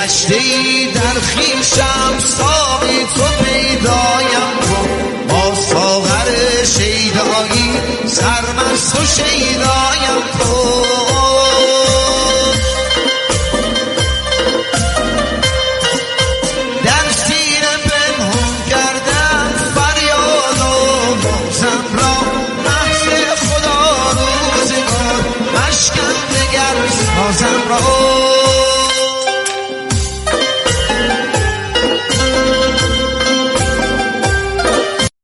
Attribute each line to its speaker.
Speaker 1: گشتی در خویشم ساقی تو پیدایم کن با ساغر شیدایی سرمست و شیدایم کن در سینه پنهون کردم فریاد و بازم را محض خدا روزگار مشکن دگر سازم را